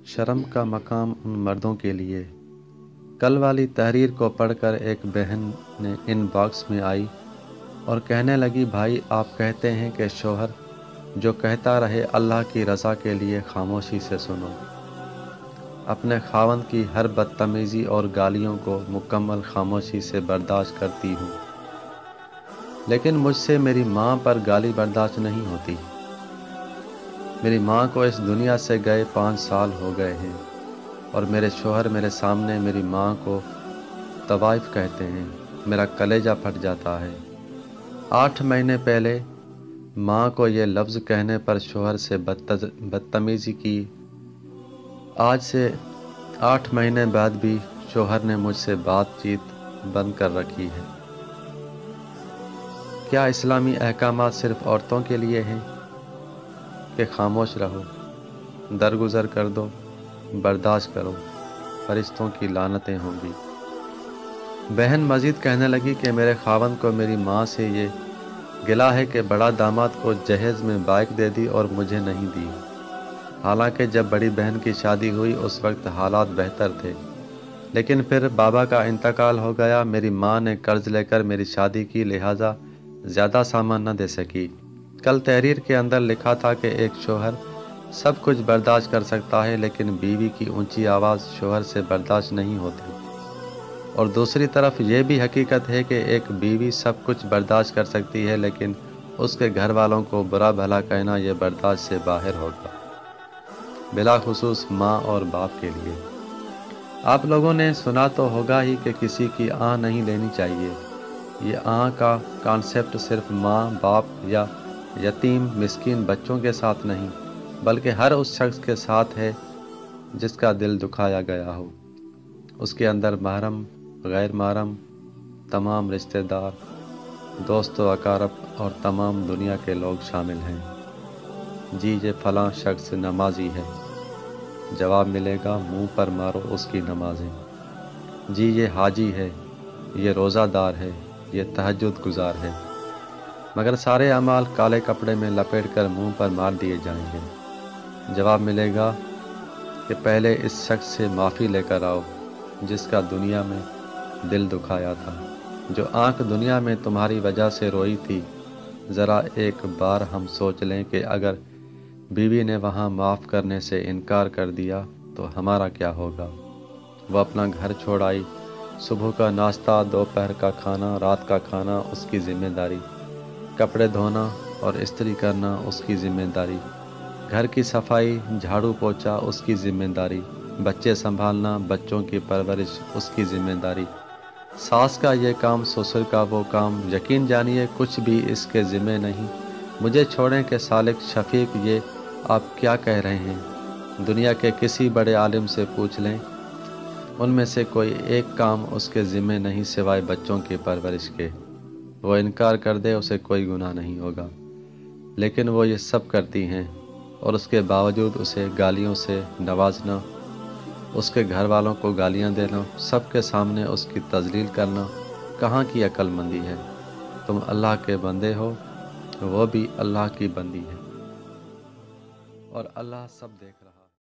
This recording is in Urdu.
شرم کا مقام ان مردوں کے لیے۔ کل والی تحریر کو پڑھ کر ایک بہن نے ان باکس میں آئی اور کہنے لگی، بھائی آپ کہتے ہیں کہ شوہر جو کہتا رہے اللہ کی رضا کے لیے خاموشی سے سنو۔ اپنے خاوند کی ہر بدتمیزی اور گالیوں کو مکمل خاموشی سے برداشت کرتی ہوں، لیکن مجھ سے میری ماں پر گالی برداشت نہیں ہوتی۔ میری ماں کو اس دنیا سے گئے 5 سال ہو گئے ہیں اور میرے شوہر میرے سامنے میری ماں کو طوائف کہتے ہیں، میرا کلیجہ پھٹ جاتا ہے۔ 8 مہینے پہلے ماں کو یہ لفظ کہنے پر شوہر سے بدتمیزی کی، آج سے 8 مہینے بعد بھی شوہر نے مجھ سے بات چیت بند کر رکھی ہے۔ کیا اسلامی احکامات صرف عورتوں کے لیے ہیں کہ خاموش رہو، درگزر کر دو، برداشت کرو، فرشتوں کی لعنتیں ہوں گی؟ بہن مزید کہنے لگی کہ میرے خاوند کو میری ماں سے یہ گلہ ہے کہ بڑا داماد کو جہیز میں بائک دے دی اور مجھے نہیں دی، حالانکہ جب بڑی بہن کی شادی ہوئی اس وقت حالات بہتر تھے، لیکن پھر بابا کا انتقال ہو گیا، میری ماں نے قرض لے کر میری شادی کی، لہٰذا زیادہ سامان نہ دے سکی۔ کل تحریر کے اندر لکھا تھا کہ ایک شوہر سب کچھ برداشت کر سکتا ہے لیکن بیوی کی اونچی آواز شوہر سے برداشت نہیں ہوتی، اور دوسری طرف یہ بھی حقیقت ہے کہ ایک بیوی سب کچھ برداشت کر سکتی ہے لیکن اس کے گھر والوں کو برا بھلا کہنا یہ برداشت سے باہر ہوگا، بلاخصوص ماں اور باپ کے لیے۔ آپ لوگوں نے سنا تو ہوگا ہی کہ کسی کی آہ نہیں لینی چاہیے۔ یہ آہ کا کانسیپٹ صرف ماں، باپ یا یتیم مسکین بچوں کے ساتھ نہیں بلکہ ہر اس شخص کے ساتھ ہے جس کا دل دکھایا گیا ہو۔ اس کے اندر محرم، غیر محرم، تمام رشتہ دار، دوست و اقارب اور تمام دنیا کے لوگ شامل ہیں۔ جی یہ فلاں شخص نمازی ہے، جواب ملے گا منہ پر مارو اس کی نمازیں۔ جی یہ حاجی ہے، یہ روزہ دار ہے، یہ تہجد گزار ہے، مگر سارے اعمال کالے کپڑے میں لپیٹ کر منہ پر مار دیے جائیں گے۔ جواب ملے گا کہ پہلے اس شخص سے معافی لے کر آؤ جس کا دنیا میں دل دکھایا تھا، جو آنکھ دنیا میں تمہاری وجہ سے روئی تھی۔ ذرا ایک بار ہم سوچ لیں کہ اگر بیوی نے وہاں معاف کرنے سے انکار کر دیا تو ہمارا کیا ہوگا؟ وہ اپنا گھر چھوڑ آئی، صبح کا ناشتہ، دوپہر کا کھانا، رات کا کھانا اس کی ذمہ داری، کپڑے دھونا اور استری کرنا اس کی ذمہ داری، گھر کی صفائی، جھاڑو پوچھا اس کی ذمہ داری، بچے سنبھالنا، بچوں کی پرورش اس کی ذمہ داری، ساس کا یہ کام، سسر کا وہ کام، یقین جانیے کچھ بھی اس کے ذمہ نہیں۔ مجھے چھوڑیں کہ سالک، شفیق، یہ آپ کیا کہہ رہے ہیں؟ دنیا کے کسی بڑے عالم سے پوچھ لیں، ان میں سے کوئی ایک کام اس کے ذمہ نہیں سوائے بچوں کی پرورش کے۔ وہ انکار کر دے اسے کوئی گناہ نہیں ہوگا، لیکن وہ یہ سب کرتی ہیں اور اس کے باوجود اسے گالیوں سے نوازنا، اس کے گھر والوں کو گالیاں دینا، سب کے سامنے اس کی تذلیل کرنا کہاں کی عقل مندی ہے؟ تم اللہ کے بندے ہو، وہ بھی اللہ کی بندی ہے، اور اللہ سب دیکھ رہا ہے۔